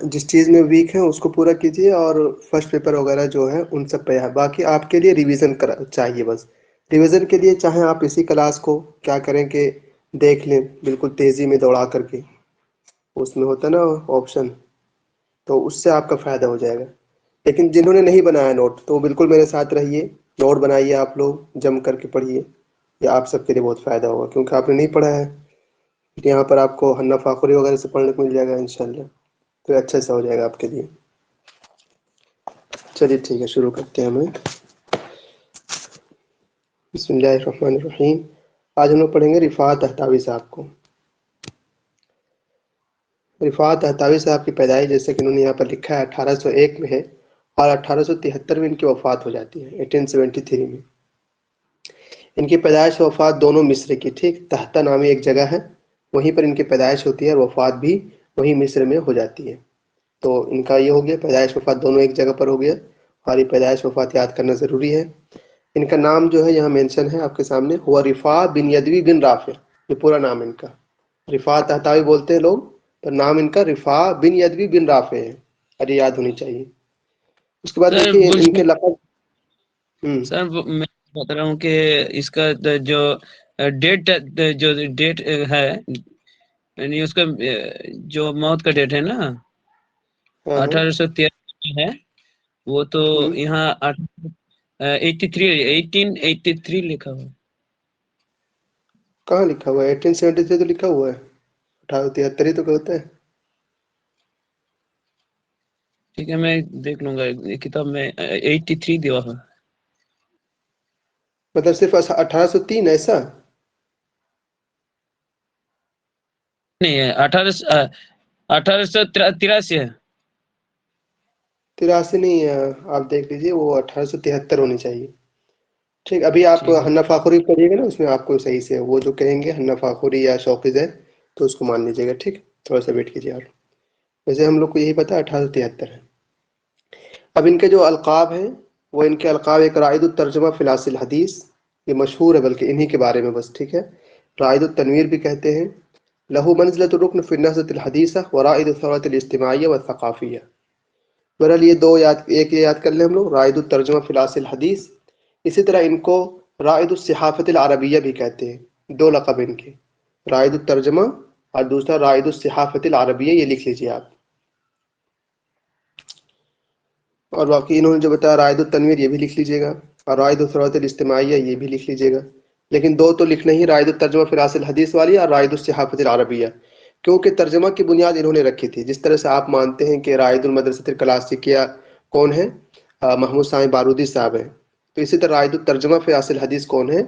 جس چیز میں ویک ہیں اس کو پورا کیجیے، اور فرسٹ پیپر وغیرہ جو ہے ان سب پہ ہے۔ باقی آپ کے لیے ریویژن چاہیے بس۔ ریویژن کے لیے چاہیں آپ اسی کلاس کو کیا کریں کہ دیکھ لیں بالکل تیزی میں دوڑا کر کے، اس میں ہوتا ہے نا آپشن، تو اس سے آپ کا فائدہ ہو جائے گا۔ لیکن جنہوں نے نہیں بنایا نوٹ تو بالکل میرے ساتھ رہیے، نوٹ بنائیے، آپ لوگ جم کر کے پڑھیے، یہ آپ سب کے لیے بہت فائدہ ہوگا، کیونکہ آپ نے نہیں پڑھا ہے۔ یہاں پر آپ کو حنا فاخری وغیرہ سے پڑھنے کو مل جائے گا انشاءاللہ، تو اچھا سا ہو جائے گا آپ کے لیے۔ چلیے ٹھیک ہے، شروع کرتے ہیں ہمیں۔ بسم اللہ الرحمن الرحیم۔ آج ہم لوگ پڑھیں گے رفاعت طہطاوی صاحب کو۔ رفاعت طہطاوی صاحب کی پیدائش جیسے کہ انہوں نے یہاں پر لکھا ہے 1801 میں ہے، اور 1873 میں ان کی وفات ہو جاتی ہے، 1873 میں۔ ان کی پیدائش و وفات دونوں مصر کی، ٹھیک، تہتا نامی ایک جگہ ہے، وہیں پر ان کی پیدائش ہوتی ہے اور وفات بھی وہیں مصر میں ہو جاتی ہے۔ تو ان کا یہ ہو گیا، پیدائش وفات دونوں ایک جگہ پر ہو گیا، اور یہ پیدائش وفات یاد کرنا ضروری ہے۔ ان کا نام جو ہے یہاں مینشن ہے آپ کے سامنے، ہوا رفاع بن یدوی بن رافع، یہ پورا نام ان کا۔ رفاع طہطاوی بولتے ہیں لوگ، پر نام ان کا رفاع بن یدوی بن رافع ہے، اور یہ یاد ہونی چاہیے۔ اس کے بعد سر دیکھیے ان کے لقب۔ سر میں بتا رہا ہوں کہ اس کا جو ڈیٹ ہے، یعنی اس کا جو موت کا ڈیٹ ہے نا ہاں ہاں 1813 ہے، وہ تو یہاں 1883 لکھا ہوا ہے۔ کہاں لکھا ہوا ہے؟ 1873 تو لکھا ہوا ہے، 1873 ہی تو ہوتا ہے۔ ٹھیک ہے، میں دیکھ لوں گا کتاب میں 83 دیا ہوا۔ مطلب صرف 1803 ایسا؟ نہیں ہے، 1883 ہے۔ 83 نہیں ہے، آپ دیکھ لیجئے، وہ 1873 ہونی چاہیے۔ ٹھیک، ابھی آپ ٹھیک ہے حنا فاخری پڑھیے گا نا، اس میں آپ کو صحیح سے وہ جو کہیں گے حنا فاخری یا شوقی زید تو اس کو مان لیجیے گا، ٹھیک، تھوڑا سا ویٹ کیجیے آپ۔ ویسے ہم لوگ کو یہی پتا 1873 ہے۔ اب ان کے جو القاب ہیں وہ ان کے القاب، ایک رائد الترجمہ فی الاصل الحدیث، یہ مشہور ہے بلکہ انہی کے بارے میں بس، ٹھیک ہے۔ رائد التنویر بھی کہتے ہیں، لہو منزلۃ الرکن فی النہضۃ الحدیثہ ورائد الثورۃ الاجتماعیہ والثقافیہ۔ بہرحال یہ دو یاد، ایک یہ یاد کر لیں ہم لوگ، رائد الترجمہ فی الاصل الحدیث۔ اسی طرح ان کو رائد الصحافۃ العربیہ بھی کہتے ہیں، دو لقب ان کے، رائد الترجمہ اور دوسرا رائد الصحافۃ العربیہ، یہ لکھ لیجیے آپ۔ اور باقی انہوں نے جو بتایا رائد التنویر، یہ بھی لکھ لیجیے گا، اور رائد الثورۃ الاجتماعیہ یہ بھی لکھ لیجیے گا۔ لیکن دو تو لکھنا ہی، رائد الترجمہ فی الاصل الحدیث والی اور رائد الصحافۃ العربیہ، کیونکہ ترجمہ کی بنیاد انہوں نے رکھی تھی۔ جس طرح سے آپ مانتے ہیں کہ رائد المدرسۃ الکلاسیکیہ کون ہے؟ محمود سامع بارودی صاحب ہیں، تو اسی طرح رائد الترجمہ فی اصل الحدیث کون ہے؟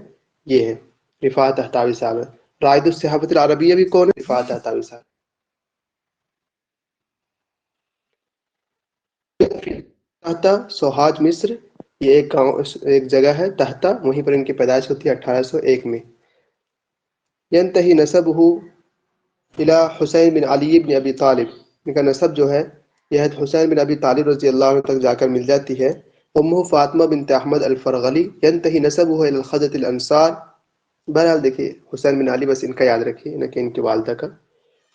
یہ ہے رفاعت طہطاوی صاحب ہے۔ رائد الصحافۃ العربیہ بھی کون ہے؟ رفاعت طہطاوی صاحب۔ تہتا سوہاج مصر، یہ ایک گاؤں، ایک جگہ ہے تہتا، وہیں پر ان کی پیدائش ہوتی ہے 1801 میں۔ ینتہی نسبہ الی حسین بن علی بن ابی طالب، ان کا نسب جو ہے یہ حسین بن ابی طالب رضی اللہ عنہ تک جا کر مل جاتی ہے۔ امہ فاطمہ بنت احمد الفرغلی، ینتہی نسبہ الی الخزرج الانصار۔ بہرحال دیکھیے حسین بن علی بس ان کا یاد رکھیے، نہ کہ ان کی والدہ کا۔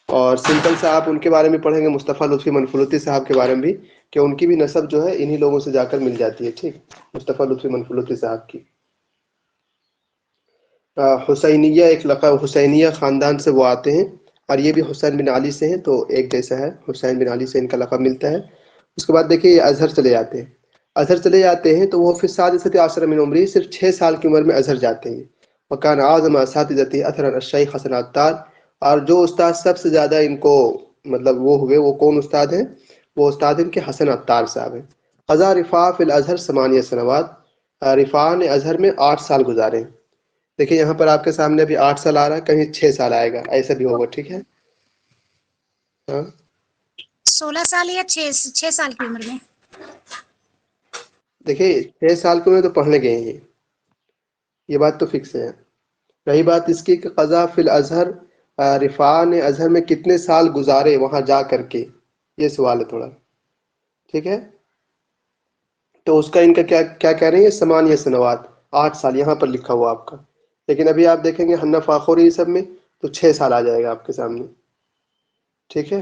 اور سمپل سے آپ ان کے بارے میں پڑھیں گے، مصطفیٰ لطفی منفلوطی صاحب کے بارے میں بھی، کہ ان کی بھی نسب جو ہے انہی لوگوں سے جا کر مل جاتی ہے، ٹھیک، مصطفیٰ لطفی منفلوطی صاحب کی۔ حسینیہ ایک لقب، حسینیہ خاندان سے وہ آتے ہیں، اور یہ بھی حسین بن علی سے ہیں، تو ایک جیسا ہے، حسین بن علی سے ان کا لقب ملتا ہے۔ اس کے بعد دیکھیے یہ ازہر چلے جاتے ہیں۔ ازہر چلے جاتے ہیں تو وہ فی السادسۃ عشرۃ من عمری، صرف 6 سال کی عمر میں ازہر جاتے ہیں۔ وکان اعظم اساتذتہ اثرا الشیخ حسن عطار، اور جو استاد سب سے زیادہ ان کو مطلب وہ ہوئے، وہ کون استاد ہیں؟ وہ استاد ان کے حسن عطار صاحب ہیں۔ قضا رفاع فی الازہر 8 سنوات، رفاع نے ازہر میں 8 سال گزارے۔ دیکھیں یہاں پر آپ کے سامنے ابھی 8 سال آ رہا ہے، کہیں 6 سال آئے گا، ایسا بھی ہوگا، ٹھیک ہے۔ ہاں 16 سال یا 6 سال کی عمر میں؟ دیکھیں 6 سال کی عمر تو پڑھنے گئے ہیں، یہ بات تو فکس ہے۔ رہی بات اس کی کہ قضا فی الازہر، رفاع نے ازہر میں کتنے سال گزارے وہاں جا کر کے، یہ سوال ہے تھوڑا، ٹھیک ہے۔ تو اس کا ان کا کیا کہہ رہے ہیں؟ 8 سنوات، 8 سال یہاں پر لکھا ہوا آپ کا، لیکن ابھی آپ دیکھیں گے حنا فاخری سب میں تو 6 سال آ جائے گا آپ کے سامنے، ٹھیک ہے۔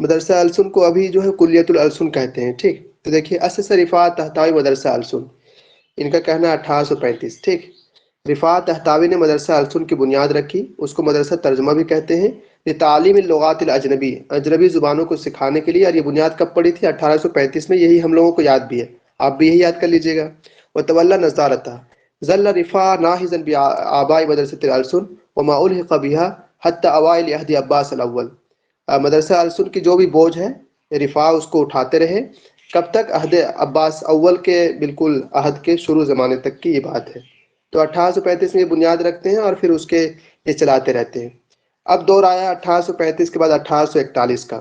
مدرسہ السن کو ابھی جو ہے کلیت الالسن کہتے ہیں، ٹھیک. تو دیکھیے اسس رفاعت تحتاوی مدرسہ السن، ان کا کہنا ہے 1835، ٹھیک. رفاعت تحتاوی نے مدرسہ السن کی بنیاد رکھی، اس کو مدرسہ ترجمہ بھی کہتے ہیں، یہ تعلیم اللغات الاجنبی، اجنبی زبانوں کو سکھانے کے لیے. اور یہ بنیاد کب پڑی تھی؟ 1835 میں. یہی ہم لوگوں کو یاد بھی ہے، آپ بھی یہی یاد کر لیجئے گا. وتولى نظارتها ظل رفاع ناهزا بآباء مدرسة الألسن وما ألحق بها حتى أوائل عهد عباس الأول. مدرسہ السن کی جو بھی بوجھ ہے رفاع اس کو اٹھاتے رہے، کب تک؟ عہد عباس اول کے بالکل عہد کے شروع زمانے تک کی یہ بات ہے. تو 1835 میں یہ بنیاد رکھتے ہیں اور پھر اس کے یہ چلاتے رہتے ہیں. اب دور آیا 1835 کے بعد 1841 کا.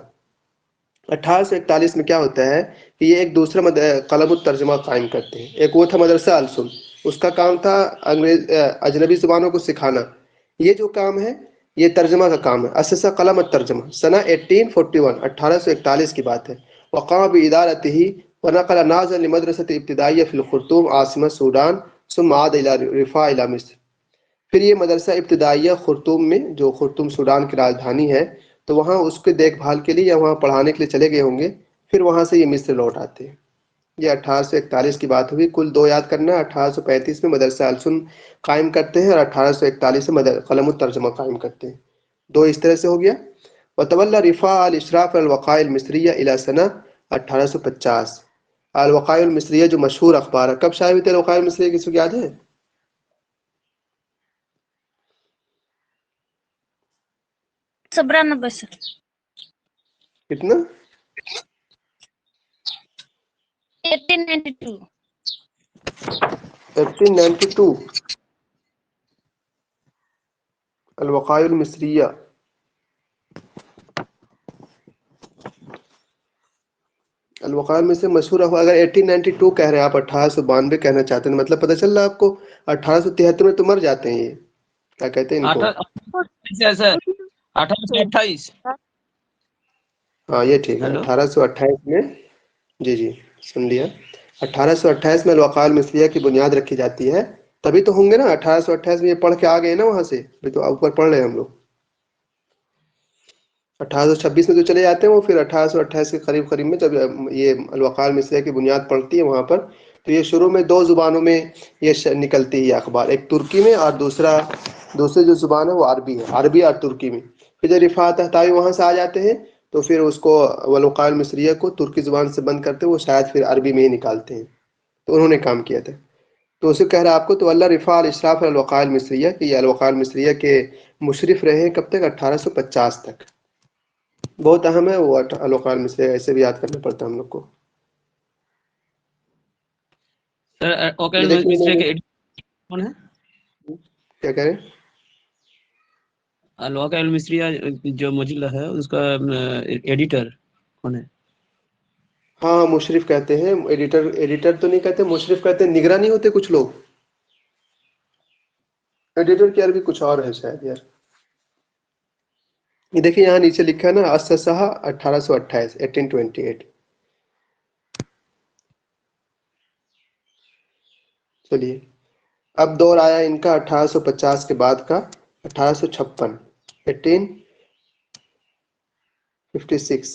1841 میں کیا ہوتا ہے کہ یہ ایک دوسرا قلم الترجمہ قائم کرتے ہیں. ایک وہ تھا مدرسہ السن، اس کا کام تھا اجنبی زبانوں کو سکھانا. یہ جو کام ہے یہ ترجمہ کا کام ہے. اسسہ قلم الترجمہ سنہ 1841، 1841 کی بات ہے. وقام بإدارته ونقل نازا لمدرسة ابتدائیہ فی الخرطوم عاصمہ سوڈان ثم عاد الى رفاع الى مصر. پھر یہ مدرسہ ابتدائیہ خرطوم میں، جو خرطوم سوڈان کی راجدھانی ہے، تو وہاں اس کے دیکھ بھال کے لیے یا وہاں پڑھانے کے لیے چلے گئے ہوں گے. پھر وہاں سے یہ مصر لوٹ آتے ہیں. یہ 1841 کی بات ہوئی. کل دو یاد کرنا ہے. 1835 میں مدرسہ السن قائم کرتے ہیں اور 1841 میں قلم الترجمہ قائم کرتے ہیں. دو اس طرح سے ہو گیا. وتولى رفاع الاشراف على الوقائع المصریہ الى سنہ 1850. الوقائع المصریہ جو مشہور اخبار ہے، کب شائع ہوئی تھی الوقائع المصریہ؟ کسی کو یاد ہے؟ کتنا؟ 1892. الوقائع المصریہ الوقائع میں سے مشہور ہے. اگر 1892 کہہ رہے ہیں آپ، 1892 کہنا چاہتے ہیں، مطلب پتہ چل رہا ہے آپ کو 1873 میں تو مر جاتے ہیں. یہ کیا کہتے ہیں ان کو؟ 1828. ہاں یہ ٹھیک ہے. 1828 میں، جی سن لیا. 1828 میں الوقائع المصریہ کی بنیاد رکھی جاتی ہے. تبھی تو ہوں گے نا 1828 میں یہ پڑھ کے آ گئے نا وہاں سے، بھی تو اوپر پڑھ رہے ہیں ہم لوگ. 1826 میں تو چلے جاتے ہیں وہ. پھر 1828 کے قریب میں جب یہ الوقائع المصریہ کی بنیاد پڑتی ہے وہاں پر، تو یہ شروع میں دو زبانوں میں یہ نکلتی ہے اخبار، ایک ترکی میں اور دوسری جو زبان ہے وہ عربی ہے، عربی اور ترکی میں. پھر جب رفاع تحتاوی وہاں سے آ جاتے ہیں تو پھر اس کو الوقائع المصریہ کو ترکی زبان سے بند کرتے، وہ شاید پھر عربی میں ہی نکالتے ہیں. تو انہوں نے کام کیا تھا. تو اسے کہہ رہا آپ کو تو اللہ رفاع الاشراف الوقائع المصریہ کہ یہ الوقائع المصریہ کے مشرف رہے ہیں کب تک؟ 1850 تک. بہت اہم ہے وہ الوقائع المصریہ، ایسے بھی یاد کرنا پڑتا ہے ہم لوگ کو. کیا کہہ رہے ہیں؟ الوقائع المصریہ جو مجلہ ہے اس کا ایڈیٹر کون ہے؟ ہاں مشرف کہتے ہیں. ایڈیٹر تو نہیں کہتے، مشرف کہتے ہیں. نگراں نہیں ہوتے کچھ لوگ. ایڈیٹر کی عربی کچھ اور ہے شاید یار. یہ دیکھیں یہاں نیچے لکھا ہے نا، اسسہ 1828 1828. چلیے اب دور آیا ان کا 1850 کے بعد کا. 1856 1856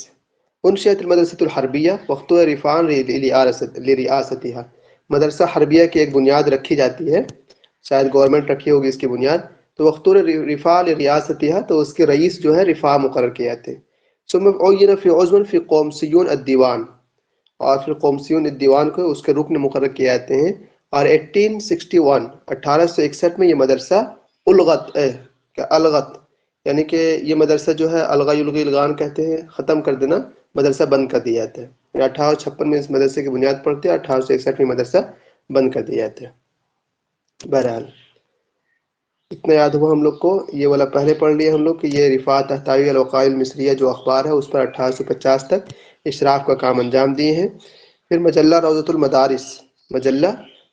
انشئت المدرسة الحربیہ وقت رفاع لریاستها. مدرسہ حربیہ کی ایک بنیاد رکھی جاتی ہے، شاید گورنمنٹ رکھی ہوگی اس کی بنیاد. تو وقت رفاع لریاستها تو اس کے رئیس جو ہے رفاع مقرر کیے جاتے. ثم عین فی عضو فی قومسیون الدیوان، اور پھر قومسیون الدیوان کو اس کے رکن مقرر کیے جاتے ہیں. اور 1861 میں یہ مدرسہ الغت یعنی کہ یہ مدرسہ جو ہے الغان کہتے ہیں، ختم کر دینا، مدرسہ بند کر دیا جاتا ہے. 1856 میں اس مدرسے کی بنیاد پڑتی ہے، 1861 میں مدرسہ بند کر دیا جاتا ہے. بہرحال اتنا یاد ہوا ہم لوگ کو. یہ والا پہلے پڑھ لیا ہم لوگ کہ یہ رفاع تحتاوی الوقائع المصریہ جو اخبار ہے اس پر 1850 تک اشراف کا کام انجام دیے ہیں. پھر مجلہ روضۃ المدارس، مجلہ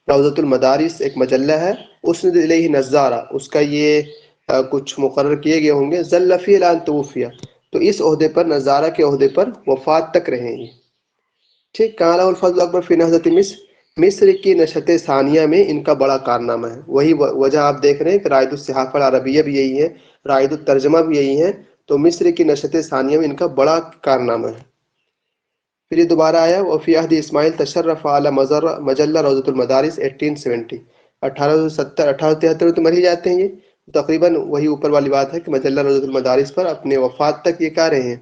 روضۃ المدارس ایک مجلہ ہے. اس نے الیہ نظارہ، اس کا یہ کچھ مقرر کیے گئے ہوں گے. ظل فی الی ان توفی، تو اس عہدے پر، نظارہ کے عہدے پر وفات تک رہیں گے. ٹھیک. کہاں له الفضل اکبر فی نہضۃ مصر، مصر کی نشت ثانیہ میں ان کا بڑا کارنامہ ہے. وہی وجہ آپ دیکھ رہے ہیں کہ رائد الصحافہ العربیہ بھی یہی ہے، رائد الترجمہ بھی یہی ہے. تو مصر کی نشت ثانیہ میں ان کا بڑا کارنامہ ہے۔ پھر یہ دوبارہ آیا وفی عہد اسماعیل تشرف علی مجلہ روضۃ المدارس 1870، 1873 میں تو مر ہی جاتے ہیں یہ، تقریباً وہی اوپر والی بات ہے کہ مجلہ روضۃ المدارس پر اپنے وفات تک یہ کہہ رہے ہیں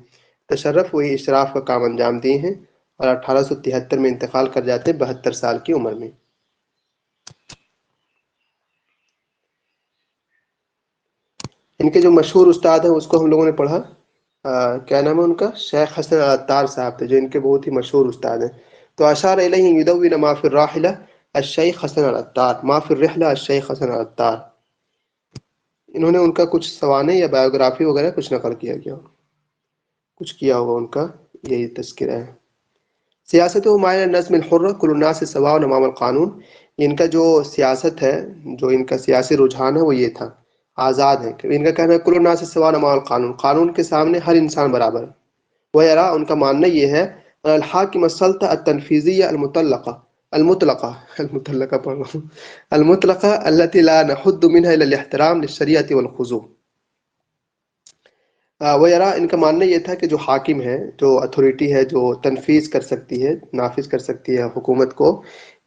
تشرف، وہی اشراف کا کام انجام دیے ہیں، اور 1873 میں انتقال کر جاتے ہیں 72 سال کی عمر میں۔ ان کے جو مشہور استاد ہیں اس کو ہم لوگوں نے پڑھا، کیا نام ہے ان کا، شیخ حسن العطار صاحب تھے جو ان کے بہت ہی مشہور استاد ہیں۔ تو اشار الیہ یدون ما فی الراحلہ الشیخ حسن العطار، ما فی الرحلہ الشیخ حسن العطار۔ انہوں نے ان کا کچھ سوانح یا بایوگرافی وغیرہ کچھ نقل کیا کچھ کیا ہوگا، ان کا یہی تذکرہ ہے۔ سیاست و مائل نظم الحر کل الناس سواء امام القانون، ان کا جو سیاست ہے، جو ان کا سیاسی رجحان ہے وہ یہ تھا، آزاد ہے، ان کا کہنا ہے کل الناس سواء امام القانون، قانون کے سامنے ہر انسان برابر ہے۔ وہ یرا، ان کا ماننا یہ ہے الحاکم السلطہ التنفیذیہ المطلقہ پڑھ رہا ہوں، المطلقہ التي لا نحد منها الى الاحترام للشریعۃ والخضوع۔ وہ یرا، ان کا ماننا یہ تھا کہ جو حاکم ہے، جو اتھارٹی ہے، جو تنفیذ کر سکتی ہے، نافذ کر سکتی ہے حکومت کو،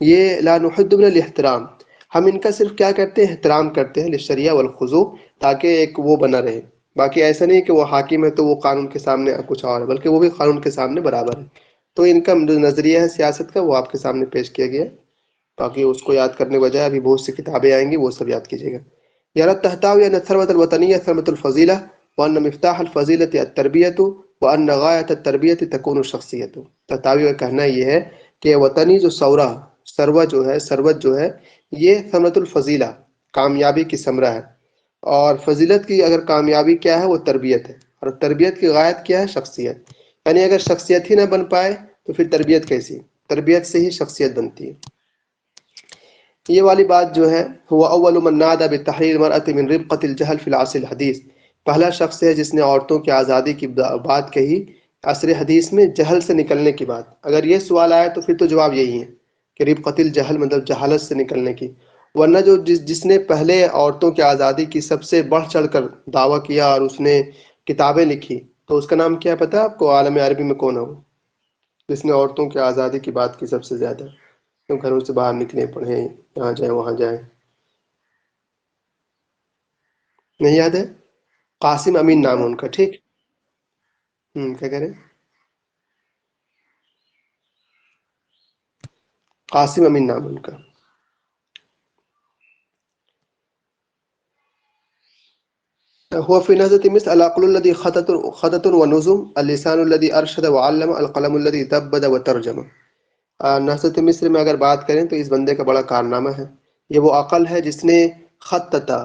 یہ لا نحد من الاحترام، ہم ان کا صرف کیا کرتے ہیں، احترام کرتے ہیں، للشریعہ والخضوع، تاکہ ایک وہ بنا رہے۔ باقی ایسا نہیں کہ وہ حاکم ہے تو وہ قانون کے سامنے کچھ اور ہے، بلکہ وہ بھی قانون کے سامنے برابر ہے۔ تو ان کا جو نظریہ ہے سیاست کا وہ آپ کے سامنے پیش کیا گیا، باقی اس کو یاد کرنے بجائے ابھی بہت سی کتابیں آئیں گی وہ سب یاد کیجیے گا۔ یرا تحتوی ان الثروۃ الوطنیہ ثروۃ الفضیلہ وان مفتاح الفضیلۃ التربیۃ وان غایۃ التربیۃ تکون الشخصیۃ۔ تحتوی کا کہنا یہ ہے کہ وطنی جو ثروت جو ہے یہ ثمرۃ الفضیلہ، کامیابی کی ثمرہ ہے، اور فضیلت کی اگر کامیابی کیا ہے وہ تربیت ہے، اور تربیت کی غایت کیا ہے، شخصیت۔ یعنی اگر شخصیت ہی نہ بن پائے تو پھر تربیت کیسی، تربیت سے ہی شخصیت بنتی ہے۔ یہ والی بات جو ہے هو اول من نادى بتحرير المرأة من ربقة الجهل في العصر الحديث، پہلا شخص ہے جس نے عورتوں کی آزادی کی بات کہی عصر حدیث میں، جہل سے نکلنے کی بات۔ اگر یہ سوال آیا تو پھر تو جواب یہی ہے کہ ربقة الجہل مطلب جہالت سے نکلنے کی، ورنہ جو جس نے پہلے عورتوں کی آزادی کی سب سے بڑھ چڑھ کر دعویٰ کیا اور اس نے کتابیں لکھی، تو اس کا نام کیا پتہ ہے آپ کو عالم عربی میں کون ہے وہ، جس نے عورتوں کی آزادی کی بات کی سب سے زیادہ، گھروں سے باہر نکلیں، پڑھیں، یہاں جائیں وہاں جائیں؟ نہیں یاد ہے؟ قاسم امین نام ہے ان کا، ٹھیک؟ کیا کہہ رہے ہیں؟ قاسم امین نام ہے ان کا۔ هو في نهضة مصر العقل الذي خطط ونظم، اللسان الذي أرشد وعلم، القلم الذي دبد وترجم۔ نہضت مصر میں اگر بات کریں تو اس بندے کا بڑا کارنامہ ہے، یہ وہ عقل ہے جس نے خططہ،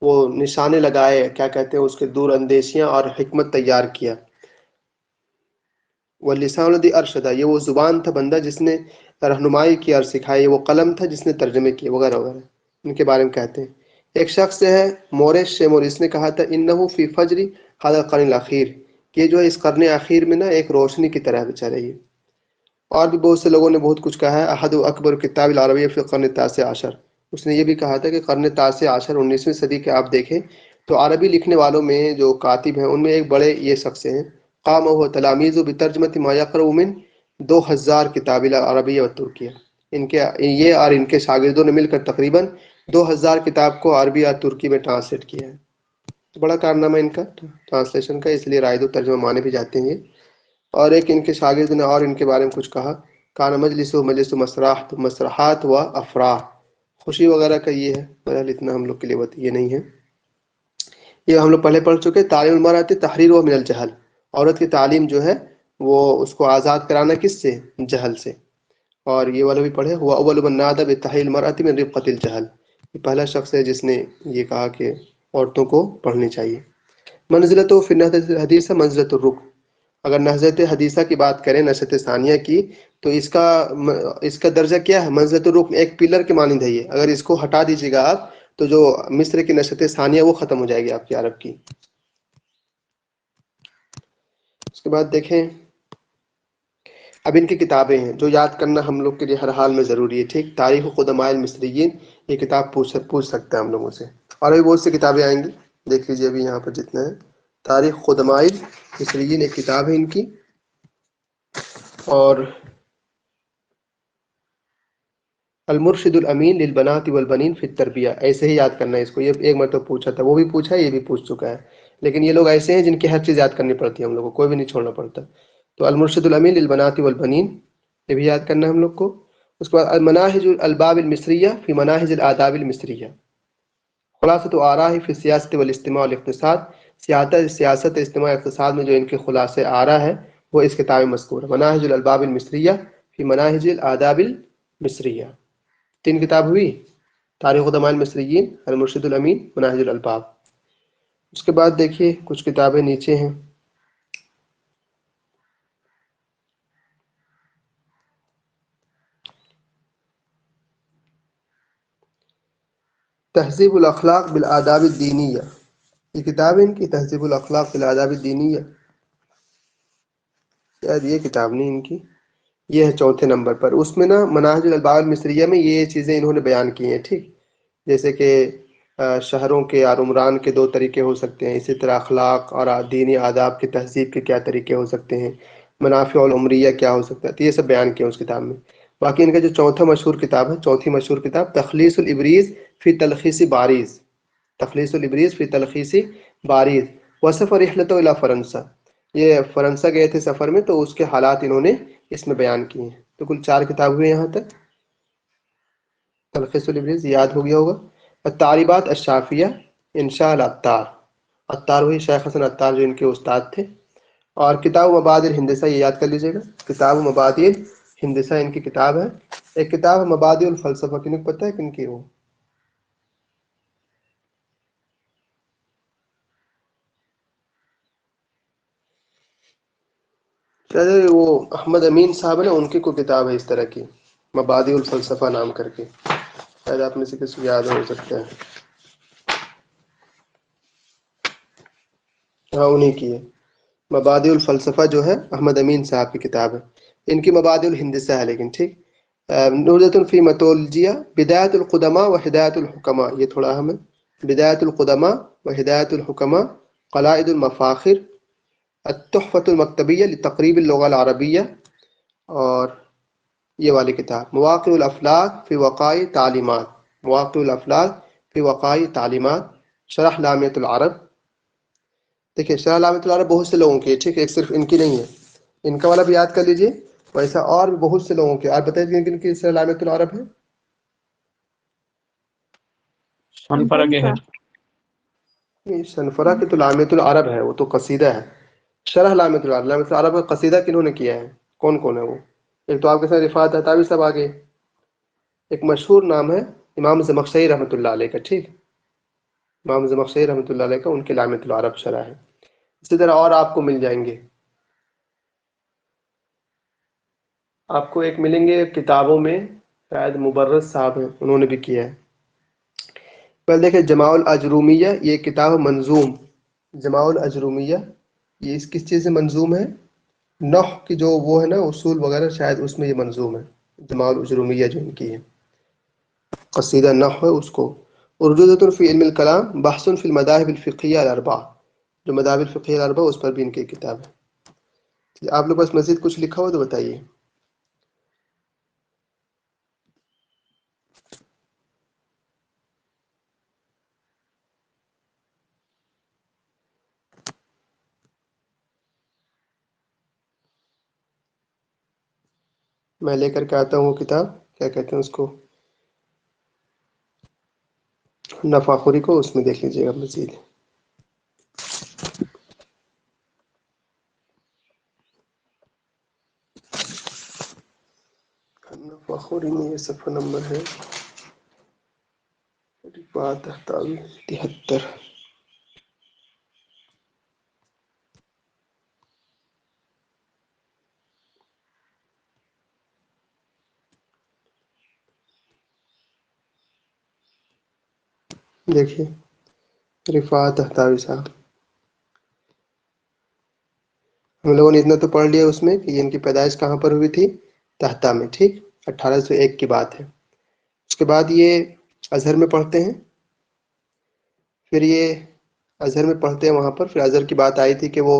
وہ نشانے لگائے، کیا کہتے ہیں اس کے، دور اندیشیاں اور حکمت تیار کیا۔ واللسان الذی ارشدہ، یہ وہ زبان تھا بندہ جس نے رہنمائی کی اور سکھائی، وہ قلم تھا جس نے ترجمے کیے، وغیرہ وغیرہ، ان کے بارے میں کہتے ہیں۔ ایک شخص ہے مورس شیمورس نے کہا تھا انہو فی فجر هذا القرن الاخیر، کہ یہ جو ہے اس قرن اخیر میں نا ایک روشنی کی طرح بیچارہ ہے۔ اور بھی بہت سے لوگوں نے بہت کچھ کہا ہے، احد اکبر کتاب العربیہ فی القرن التاسع عشر، اس نے یہ بھی کہا تھا کہ قرن تاسع عشر 19ویں صدی کے آپ دیکھیں تو عربی لکھنے والوں میں جو کاتب ہیں ان میں ایک بڑے یہ شخص ہیں، قام وہ تلامیذ بترجمۃ ما یقرؤ من 2000 کتاب العربیہ و ترکیہ، ان کے یہ اور ان کے شاگردوں نے مل کر تقریباً 2000 کتاب کو عربی اور ترکی میں ٹرانسلیٹ کیا ہے۔ تو بڑا کارنامہ ان کا ٹرانسلیشن کا، اس لیے رائد و ترجمہ مانے بھی جاتے ہیں۔ اور ایک ان کے شاگرد نے اور ان کے بارے میں کچھ کہا، کان مجلس مسرحات و افراح، خوشی وغیرہ کا یہ ہے، بہرحال اتنا ہم لوگ کے لیے یہ نہیں ہے، یہ ہم لوگ پہلے پڑھ چکے۔ تعلیم المرأۃ تحریر و من الجہل، عورت کی تعلیم جو ہے وہ اس کو آزاد کرانا کس سے، جہل سے۔ اور یہ والا بھی پڑھے، ہوا اول من نادى بتحریر المرأۃ من ربقة الجہل، یہ پہلا شخص ہے جس نے یہ کہا کہ عورتوں کو پڑھنی چاہیے۔ منزلت و فی النہضۃ الحدیثہ منزلۃ الرکن، اگر نہضت حدیثہ کی بات کریں، نشست ثانیہ کی، تو اس کا درجہ کیا ہے، منزلۃ الرکن، ایک پلر کے مانند ہے یہ۔ اگر اس کو ہٹا دیجیے گا آپ تو جو مصر کی نشست ثانیہ وہ ختم ہو جائے گی آپ کی عرب کی۔ اس کے بعد دیکھیں، اب ان کی کتابیں ہیں جو یاد کرنا ہم لوگ کے لیے ہر حال میں ضروری ہے، ٹھیک؟ تاریخ قدماء المصریین، یہ کتاب پوچھ سکتے ہیں ہم لوگوں سے، اور بھی بہت سی کتابیں آئیں گی، دیکھ لیجیے ابھی یہاں پر جتنا ہے تاریخ قدماء مصریین ایک کتاب ہے ان کی، اور المرشد الامین للبنات والبنین فی التربیہ، ایسے ہی یاد کرنا ہے اس کو، یہ ایک مرتبہ پوچھا تھا، وہ بھی پوچھا ہے، یہ بھی پوچھ چکا ہے، لیکن یہ لوگ ایسے ہیں جن کی ہر چیز یاد کرنی پڑتی ہے ہم لوگ کو، کوئی بھی نہیں چھوڑنا پڑتا۔ تو المرشد الامین للبنات والبنین یہ بھی یاد کرنا ہے ہم لوگ کو۔ اس کے بعد المناہج الالباب المصریہ فی مناہج الآداب المصریہ، خلاصۃ آراء فی السیاست والاجتماع والاقتصاد، سیاست اجتماع اقتصاد میں جو ان کے خلاصے آراء ہے وہ اس کتاب میں مذکور ہے۔ مناہج الالباب المصریہ فی مناہج الآداب المصریہ، 3 کتاب ہوئی، تاریخ قدماء المصریین، المرشد الامین، مناہج الالباب۔ اس کے بعد دیکھیے کچھ کتابیں نیچے ہیں، تہذیب الاخلاق بالآداب الدینیہ، یہ کتاب ہے ان کی، تہذیب الاخلاق بالآداب الدینیہ، شاید یہ کتاب نہیں ان کی، یہ ہے 4تھے نمبر پر۔ اس میں نا مناہج الالباب المصریہ میں یہ چیزیں انہوں نے بیان کی ہیں، ٹھیک، جیسے کہ شہروں کے اور عمران کے 2 طریقے ہو سکتے ہیں، اسی طرح اخلاق اور دینی آداب کی تہذیب کے کیا طریقے ہو سکتے ہیں، منافع العمریہ کیا ہو سکتا ہے، تو یہ سب بیان کیا اس کتاب میں۔ باقی ان کا جو 4تھا مشہور کتاب ہے، 4تھی مشہور کتاب تخلیص الابریز فی تلخیص باریز، تخلیص الابریز فی تلخیص باریز، وصف رحلۃ الی فرنسا، یہ فرنسا گئے تھے سفر میں تو اس کے حالات انہوں نے اس میں بیان کیے ہیں۔ تو کل 4 کتاب ہوئے یہاں تک، تلخیص الابریز یاد ہو گیا ہوگا، التعریبات الشافیہ، انشاء العطار، عطار وہی شیخ حسن عطار جو ان کے استاد تھے، اور کتاب مبادئ الہندسہ، یہ یاد کر لیجیے گا، کتاب مبادئ الہندسہ ان کی کتاب ہے۔ ایک کتاب ہے مبادئ الفلسفہ، کن کو پتہ ہے کن کی؟ وہ شاید وہ احمد امین صاحب ہے نا، ان کی کوئی کتاب ہے اس طرح کی، مبادئ الفلسفہ نام کر کے، شاید آپ میں سے کسی کو یاد ہو سکتا ہے، ہاں انہی کی ہے، مبادئ الفلسفہ جو ہے احمد امین صاحب کی کتاب ہے، ان کی مبادئ الہندسہ ہے لیکن، ٹھیک۔ نبذۃ فی میتھولوجیا، بدایۃ القدماء و ہدایۃ الحکماء، یہ تھوڑا اہم ہے، بدایۃ القدماء و ہدایۃ الحکماء، قلائد المفاخر، التحفۃ المکتبیہ لتقریب اللغہ العربیہ، اور یہ والی کتاب مواقع الافلاک فی وقائع تعلیمات، مواقع الافلاک فی وقائع تعلیمات، شرح لامعۃ العرب۔ دیکھیں شرح لامعۃ العرب بہت سے لوگوں کی ہے، ٹھیک ہے، ایک صرف ان کی نہیں ہے، ان کا والا بھی یاد کر لیجئے، ویسا اور بھی بہت سے لوگوں کی، آپ بتائیے کن کی شرح لامعۃ العرب ہے؟ شنفرہ کے ہے، شنفرہ کی تو لامعۃ العرب ہے، وہ تو قصیدہ ہے، شرح لامعۃ العرب، لامعۃ العرب کا قصیدہ کنہوں نے کیا ہے، کون کون ہے وہ؟ ایک تو آپ کے ساتھ رفاعت ہتاوی صاحب آگے، ایک مشہور نام ہے امام زمخشری رحمۃ اللہ علیہ کا، ٹھیک، امام زمخشری رحمۃ اللہ علیہ کا ان کے لامعۃ العرب شرح ہے۔ اسی طرح اور آپ کو مل جائیں گے، آپ کو ایک ملیں گے کتابوں میں، شاید مبرز صاحب ہیں انہوں نے بھی کیا ہے۔ پہلے دیکھیں جماع الاجرومیہ، یہ کتاب منظوم، جماع الاجرومیہ یہ اس کس چیز سے منظوم ہے؟ نحو کی جو وہ ہے نا اصول وغیرہ، شاید اس میں یہ منظوم ہے، جماع الاجرومیہ جو ان کی ہے، قصیدہ نحو ہے اس کو۔ اردودۃ فی علم الکلام، بحث فی المذاہب الفقہیہ الاربعہ، جو مذاہب الفقہیہ الاربعہ اس پر بھی ان کی کتاب ہے۔ آپ لوگ بس مزید کچھ لکھا ہو تو بتائیے۔ میں لے کر کے آتا ہوں وہ کتاب، کیا کہتے ہیں اس کو، نفاخری کو، اس میں دیکھ لیجیے گا مزید۔ نفاخری میں یہ صفحہ نمبر ہے رفاعت ہتاوی 73۔ دیکھیے رفاعت ہتاوی صاحب، ہم لوگوں نے اتنا تو پڑھ لیا اس میں کہ ان کی پیدائش کہاں پر ہوئی تھی، تہتا میں، ٹھیک، 1801 کی بات ہے۔ اس کے بعد یہ ازہر میں پڑھتے ہیں، پھر یہ ازہر میں پڑھتے ہیں وہاں پر. پھر ازہر کی بات آئی تھی کہ وہ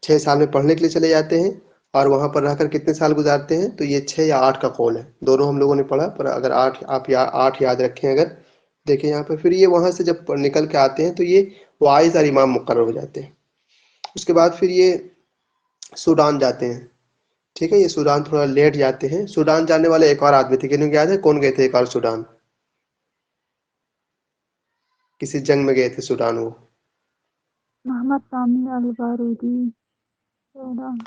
6 سال میں پڑھنے کے لیے چلے جاتے ہیں اور وہاں پر رہ کر کتنے سال گزارتے ہیں. تو یہ 6 یا 8 کا قول ہے, دونوں ہم لوگوں نے پڑھا, پر اگر 8 آپ 8 یاد رکھیں. اگر دیکھیں یہاں پہ, پھر یہ وہاں سے جب نکل کے آتے ہیں تو یہ واعظ اور امام مقرر ہو جاتے ہیں. اس کے بعد پھر یہ سوڈان جاتے ہیں. ٹھیک ہے, یہ سوڈان تھوڑا لیٹ جاتے ہیں. سوڈان جانے والے ایک اور آدمی تھے, کنوں کو یاد ہے کون گئے تھے ایک اور سوڈان؟ کسی جنگ میں گئے تھے سوڈان. وہ محمد ثانی البارودی.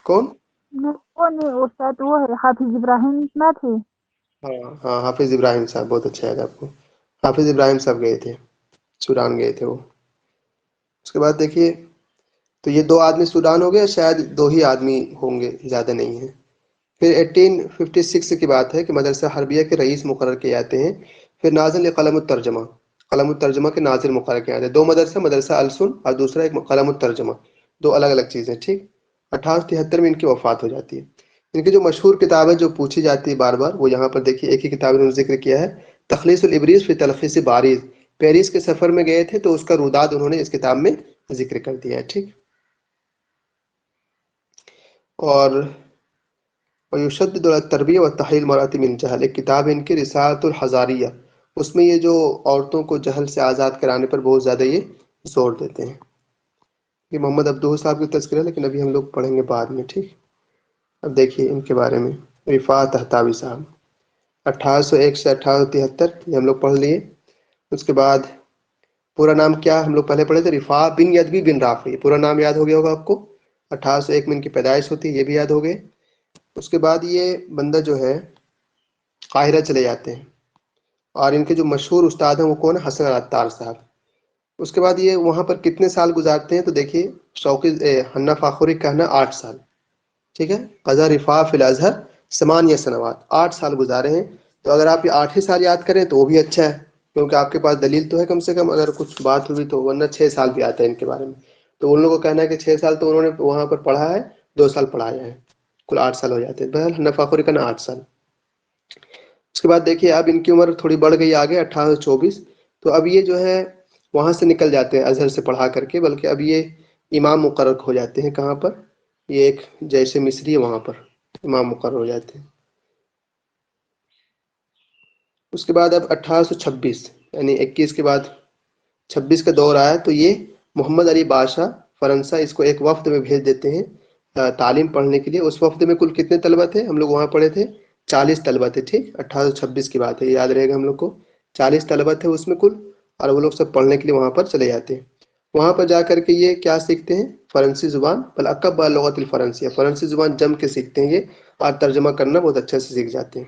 کون؟ وہ نہیں, استاد وہ ہے حافظ ابراہیم نہ تھے. ہاں ہاں, حافظ ابراہیم صاحب, بہت اچھا یاد آپ کو. حافظ ابراہیم صاحب گئے تھے سوڈان, گئے تھے وہ. اس کے بعد دیکھیے, تو یہ 2 آدمی سوڈان ہو گئے, شاید 2 ہی آدمی ہوں گے, زیادہ نہیں ہیں. پھر 1856 کی بات ہے کہ مدرسہ حربیہ کے رئیس مقرر کیے جاتے ہیں. پھر ناظم قلم الترجمہ, قلم الترجمہ کے ناظر مقرر کیے جاتے ہیں. 2 مدرسہ, مدرسہ السن اور دوسرا ایک قلم الترجمہ, 2 الگ الگ چیزیں. ٹھیک, 1873 میں ان کی وفات ہو جاتی ہے. ان کی جو مشہور کتابیں جو پوچھی جاتی ہے بار بار, وہ یہاں پر دیکھیے ایک ہی کتاب انہوں نے ذکر کیا ہے, تخلیص الابریز فی تلخیص باریز. پیرس کے سفر میں گئے تھے تو اس کا روداد انہوں نے اس کتاب میں ذکر کر دیا ہے. ٹھیک, اور ویشدد علی التربیہ والتحلیل مراتب الجہل, ایک کتاب ہے ان کی رسالۃ الحضاریہ. اس میں یہ جو عورتوں کو جہل سے آزاد کرانے پر بہت زیادہ یہ زور دیتے ہیں. یہ محمد عبدہ صاحب کی تذکرہ ہے, لیکن ابھی ہم لوگ پڑھیں گے بعد میں. ٹھیک, اب دیکھیے ان کے بارے میں. رفاع طہطاوی صاحب 1801 سے 1873, یہ ہم لوگ پڑھ لیے. اس کے بعد پورا نام کیا ہم لوگ پہلے پڑھے تھے, رفاع بن یدوی بن رافع. پورا نام یاد ہو گیا ہوگا آپ کو. 1801 میں ان کی پیدائش ہوتی ہے, یہ بھی یاد ہو گئے. اس کے بعد یہ بندہ جو ہے قاہرہ چلے جاتے ہیں, اور ان کے جو مشہور استاد ہیں وہ کون ہے, حسن العطار صاحب. اس کے بعد یہ وہاں پر کتنے سال گزارتے ہیں, تو دیکھیے شوقی حنا فاخری کا کہنا 8 سال. ٹھیک ہے, قضا رفاع فی الازہر 8 سنوات, 8 سال گزارے ہیں. تو اگر آپ یہ 8 ہی سال یاد کریں تو وہ بھی اچھا ہے, کیونکہ آپ کے پاس دلیل تو ہے کم سے کم, اگر کچھ بات ہوئی تو. ورنہ 6 سال بھی آتا ہے ان کے بارے میں. تو ان لوگوں کو کہنا ہے کہ 6 سال تو انہوں نے وہاں پر پڑھا ہے, 2 سال پڑھایا ہے, کل 8 سال ہو جاتے ہیں. بہرحال حنا فاخری کا نا 8 سال. اس کے بعد دیکھیے اب ان کی عمر تھوڑی بڑھ گئی آگے, 1824. تو اب یہ جو ہے وہاں سے نکل جاتے ہیں ازہر سے پڑھا کر کے, بلکہ اب یہ امام مقرر ہو جاتے ہیں. کہاں پر؟ یہ ایک جیسے مصری ہے وہاں پر امام مقرر ہو جاتے ہیں. اس کے بعد اب 1826 یعنی 21 کے بعد 26 کا دور آیا, تو یہ محمد علی بادشاہ فرنسا اس کو ایک وفد میں بھیج دیتے ہیں تعلیم پڑھنے کے لیے. اس وفد میں کل کتنے طلبہ تھے, ہم لوگ وہاں پڑھے تھے 40 طلبہ تھے. ٹھیک, 1826 کی بات ہے, یاد رہے گا ہم لوگ کو. 40 طلبہ تھے اس میں کل, اور وہ لوگ سب پڑھنے کے لیے وہاں پر چلے جاتے ہیں. وہاں پر جا کر کے یہ کیا سیکھتے ہیں, فرانسی زبان, بلاقب لغت الفرنسیہ, فرانسی زبان جم کے سیکھتے ہیں یہ, اور ترجمہ کرنا بہت اچھے سے سیکھ جاتے ہیں.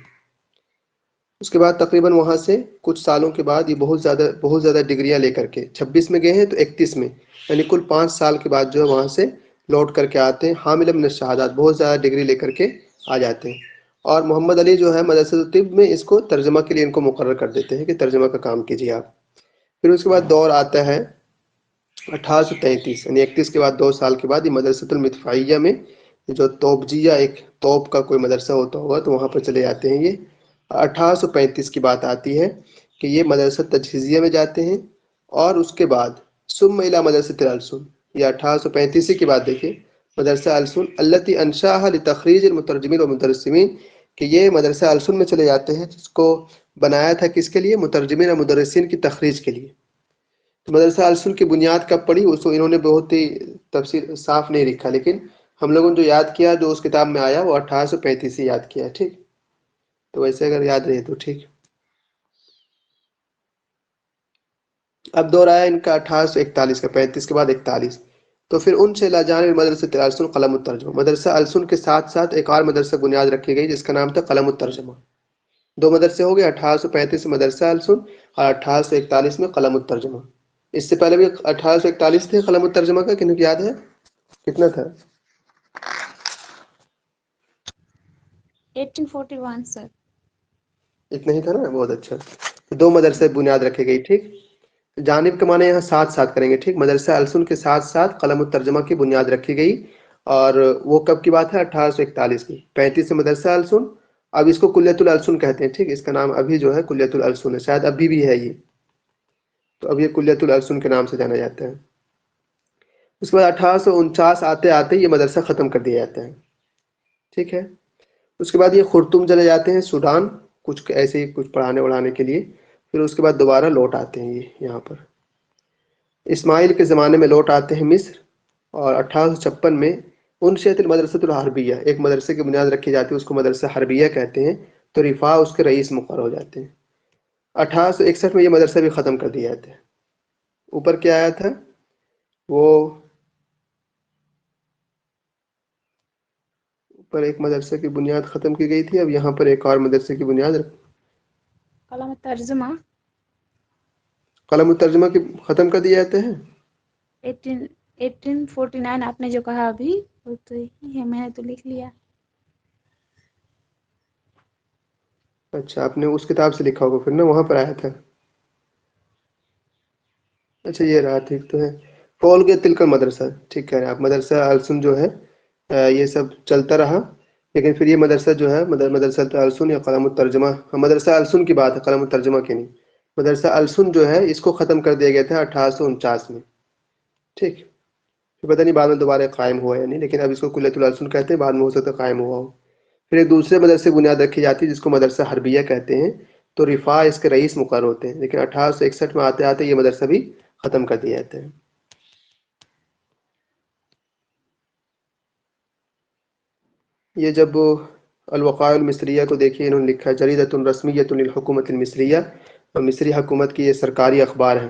اس کے بعد تقریباً وہاں سے کچھ سالوں کے بعد یہ بہت زیادہ ڈگریاں لے کر کے 26 میں گئے ہیں تو 31 میں, یعنی کل 5 سال کے بعد جو ہے وہاں سے لوٹ کر کے آتے ہیں. حامل من الشہادات, بہت زیادہ ڈگری لے کر کے آ جاتے ہیں. اور محمد علی جو ہے مدرسۃ الطب میں اس کو ترجمہ کے لیے ان کو مقرر کر دیتے ہیں کہ ترجمہ کا کام کیجیے آپ. پھر اس کے بعد دور آتا ہے 1833, یعنی 31 کے بعد 2 سال کے بعد یہ مدرسۃ المدفعیہ میں, جو توپجیہ ایک توپ کا کوئی مدرسہ ہوتا ہوگا, تو وہاں پر چلے جاتے ہیں. یہ 1835 کی بات آتی ہے کہ یہ مدرسہ تجہیزیہ میں جاتے ہیں. اور اس کے بعد ثم الی مدرسۃ السن, یہ 1835 کی بات دیکھیں, مدرسہ السن التی انشاها لتخریج المترجمین والمدرسین, کہ یہ مدرسہ السن میں چلے جاتے ہیں جس کو بنایا تھا کس کے لیے, مترجمین اور مدرسین کی تخریج کے لیے. تو مدرسہ السن کی بنیاد کب پڑی, اس کو انہوں نے بہت ہی تفصیل صاف نہیں لکھا, لیکن ہم لوگوں نے جو یاد کیا, جو اس کتاب میں آیا, وہ 1835 سے یاد کیا. ٹھیک, تو ویسے اگر یاد رہے تو ٹھیک. اب دور آیا ان کا 1841 کا, 35 کے بعد 41. تو پھر ان سے لاجانب مدرسۃ السن قلم الترجمہ, مدرسہ السن کے ساتھ ساتھ ایک اور مدرسہ بنیاد رکھی گئی جس کا نام تھا قلم الترجمہ. 2 مدرسے ہو گئے, 1835 میں مدرسہ السن اور 1841 میں قلم الترجمہ. اس سے پہلے بھی 1841 تھے قلم الترجمہ کا, کنوں کو یاد ہے کتنا تھا؟ 1841 سر. اتنا ہی تھا نا, بہت اچھا. 2 مدرسے بنیاد رکھے گئی. ٹھیک, جانب کے معنی یہاں ساتھ ساتھ کریں گے. ٹھیک, مدرسہ السن کے ساتھ ساتھ قلم الترجمہ کی بنیاد رکھی گئی, اور وہ کب کی بات ہے, 1841 کی. 35 سے مدرسہ السن, اب اس کو کلیت الالسن کہتے ہیں. ٹھیک, اس کا نام ابھی جو ہے کلیت الالسن ہے, شاید ابھی بھی ہے یہ, تو اب یہ کلیت الالسن کے نام سے جانا جاتا ہے. اس کے بعد 1849 آتے آتے یہ مدرسہ ختم کر دیا جاتا ہے، ٹھیک ہے۔ اس کے بعد یہ خرطوم چلے جاتے ہیں سوڈان، کچھ ایسے ہی کچھ پڑھانے وڑھانے کے لیے، پھر اس کے بعد دوبارہ لوٹ آتے ہیں یہ یہاں پر، اسماعیل کے زمانے میں لوٹ آتے ہیں مصر، اور 1856 میں انشئت المدرسۃ الحربیہ، ایک مدرسے کی بنیاد رکھی جاتی ہے، اس کو مدرسہ حربیہ کہتے ہیں، تو رفاع اس کے رئیس مقرر ہو جاتے ہیں۔ 1861 میں یہ مدرسہ بھی ختم کر دیا جاتا ہے۔ اوپر کیا آیا تھا وہ، اوپر ایک مدرسے کی بنیاد ختم کی گئی تھی، اب یہاں پر ایک اور مدرسے کی بنیاد قلم الترجمہ قلم الترجمہ کی ختم کر دیا جاتا ہے۔ 1849 آپ نے جو کہا ابھی وہ تو یہی ہے، میں نے تو لکھ لیا۔ اچھا، آپ نے اس کتاب سے لکھا ہوگا پھر نا، وہاں پر آیا تھا۔ اچھا یہ رہا، ٹھیک تو ہے۔ فول کے تلکر مدرسہ، ٹھیک کہہ رہے ہیں آپ، مدرسہ السن جو ہے یہ سب چلتا رہا، لیکن پھر یہ مدرسہ جو ہے مدرسہ السن یا قلم الترجمہ، مدرسہ السن کی بات ہے، قلم الترجمہ کی نہیں، مدرسہ السن جو ہے اس کو ختم کر دیا گیا تھا 1849 میں، ٹھیک۔ پھر پتہ نہیں بعد میں دوبارہ قائم ہوا یا نہیں، لیکن اب اس کو کلیۃ الالسن کہتے ہیں، بعد میں ہو سکتا ہے قائم ہوا ہو۔ پھر ایک دوسرے مدرسے کی بنیاد رکھی جاتی ہے جس کو مدرسہ حربیہ کہتے ہیں، تو رفاع اس کے رئیس مقرر ہوتے ہیں، لیکن 1861 میں آتے آتے یہ مدرسہ بھی ختم کر دیا جاتا ہے۔ یہ جب الوقائع المصریہ کو دیکھیے، انہوں نے لکھا جریدۃ رسمیۃ للحکومت المصریہ، اور مصری حکومت کی یہ سرکاری اخبار ہے۔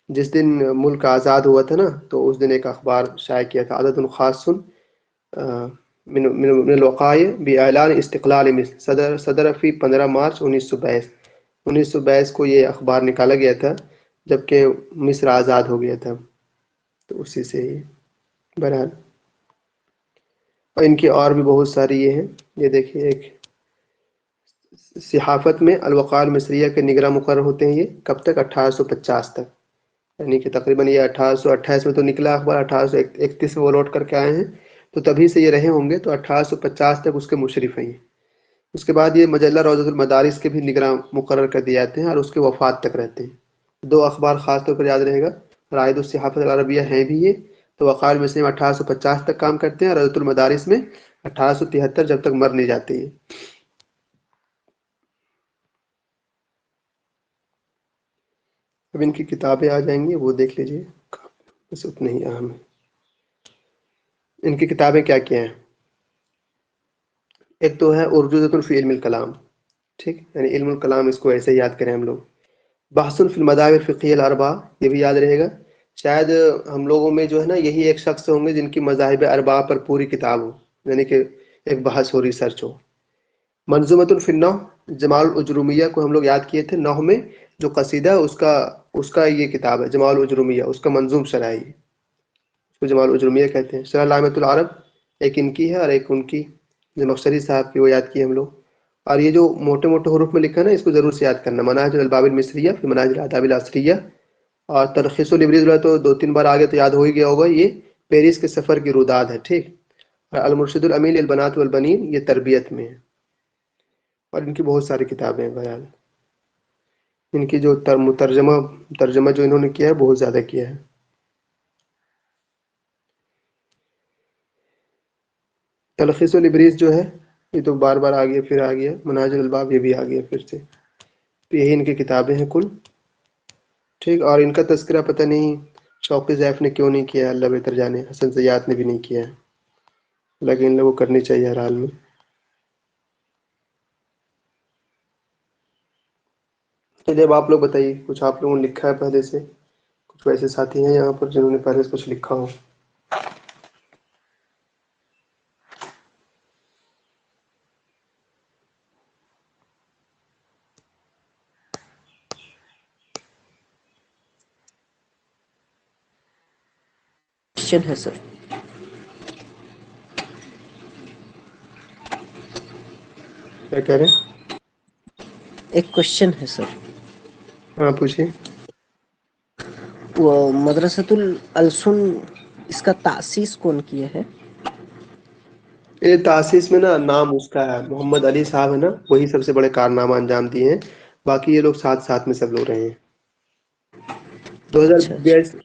جس دن ملک آزاد ہوا تھا نا، تو اس دن ایک اخبار شائع کیا تھا، عدد خاص من الوقائع باعلان استقلال مصر، صدر فی 15 مارچ 1922۔ 1922 کو یہ اخبار نکالا گیا تھا جبکہ مصر آزاد ہو گیا تھا، تو اسی سے یہ بہرحال۔ اور ان کی اور بھی بہت ساری یہ ہیں، یہ دیکھیے، ایک صحافت میں الوقائع المصریہ کے نگراں مقرر ہوتے ہیں، یہ کب تک؟ 1850 تک، یعنی کہ تقریباً یہ 1828 میں تو نکلا اخبار، 1831 میں وہ لوٹ کر کے آئے ہیں، تو تبھی سے یہ رہے ہوں گے، تو 1850 تک اس کے مشرف ہیں۔ اس کے بعد یہ مجلہ روضۃ المدارس کے بھی نگراں مقرر کر دیے جاتے ہیں، اور اس کے وفات تک رہتے ہیں۔ دو اخبار خاص طور پر یاد رہے گا، رائد الصحافت العربیہ ہیں بھی یہ، تو وقائع المصریہ میں 1850 تک کام کرتے ہیں، اور روضۃ المدارس میں 1873 جب تک مر نہیں جاتے ہیں۔ اب ان کی کتابیں آ جائیں گی، وہ دیکھ لیجئے، بس اتنے ہی اہم ہیں۔ ان کی کتابیں کیا کیا ہیں؟ ایک تو ہے ارجوزۃ فی علم الکلام، ٹھیک، یعنی علم الکلام، اس کو ایسے یاد کریں ہم لوگ۔ بحث فی المذاہب الفقہیہ الاربعہ، یہ بھی یاد رہے گا، شاید ہم لوگوں میں جو ہے نا یہی ایک شخص ہوں گے جن کی مذاہب اربعہ پر پوری کتاب ہو، یعنی کہ ایک بحث ہو، ریسرچ ہو۔ منظومۃ فی النحو، جمال الاجرومیہ کو ہم لوگ یاد کیے تھے، نحو میں جو قصیدہ اس کا یہ کتاب ہے جمال الاجرومیہ، اس کا منظوم شرح ہے، اس کو جمال الاجرومیہ کہتے ہیں۔ شرح لامۃ العرب ایک ان کی ہے، اور ایک ان کی زمخشری صاحب کی، وہ یاد کیے ہم لوگ۔ اور یہ جو موٹے موٹے حروف میں لکھا نا، اس کو ضرور سے یاد کرنا، مناہج الالباب المصریہ فی مناہج الآداب العصریہ، اور تلخیص الابریز تو 2-3 بار آگے تو یاد ہو ہی گیا ہوگا، یہ پیرس کے سفر کی روداد ہے، ٹھیک۔ اور المرشد الامین للبنات والبنین، یہ تربیت میں ہے۔ اور ان کی بہت ساری کتابیں ہیں، بہرحال ان کی جو ترجمہ جو انہوں نے کیا ہے بہت زیادہ کیا ہے۔ تلخیص الابریز جو ہے یہ تو بار بار آ گیا، پھر آ گیا، مناہج الالباب یہ بھی آ گیا پھر سے، تو یہی ان کی کتابیں ہیں کل، ٹھیک۔ اور ان کا تذکرہ پتہ نہیں شوقی ضیف نے کیوں نہیں کیا، اللہ بہتر جانے، حسن زیات نے بھی نہیں کیا ہے، لیکن ان لوگوں کو کرنی چاہیے ہر حال میں۔ جب آپ لوگ بتائیے، کچھ آپ لوگوں نے لکھا ہے پہلے سے؟ کچھ ویسے ساتھی ہیں یہاں پر جنہوں نے پہلے سے کچھ لکھا ہو؟ کوشچن ہے سر، کیا کہہ رہے ہیں؟ ایک کوشچن ہے سر۔ ہاں پوچھیے۔ وہ مدرسۃ الالسن، اس کا تأسیس کون کیا ہے؟ یہ تاسیس میں نا نام اس کا ہے محمد علی صاحب ہے نا، وہی سب سے بڑے کارنامہ انجام دیے ہیں، باقی یہ لوگ ساتھ ساتھ میں سب لوگ رہے ہیں۔ 2022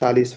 40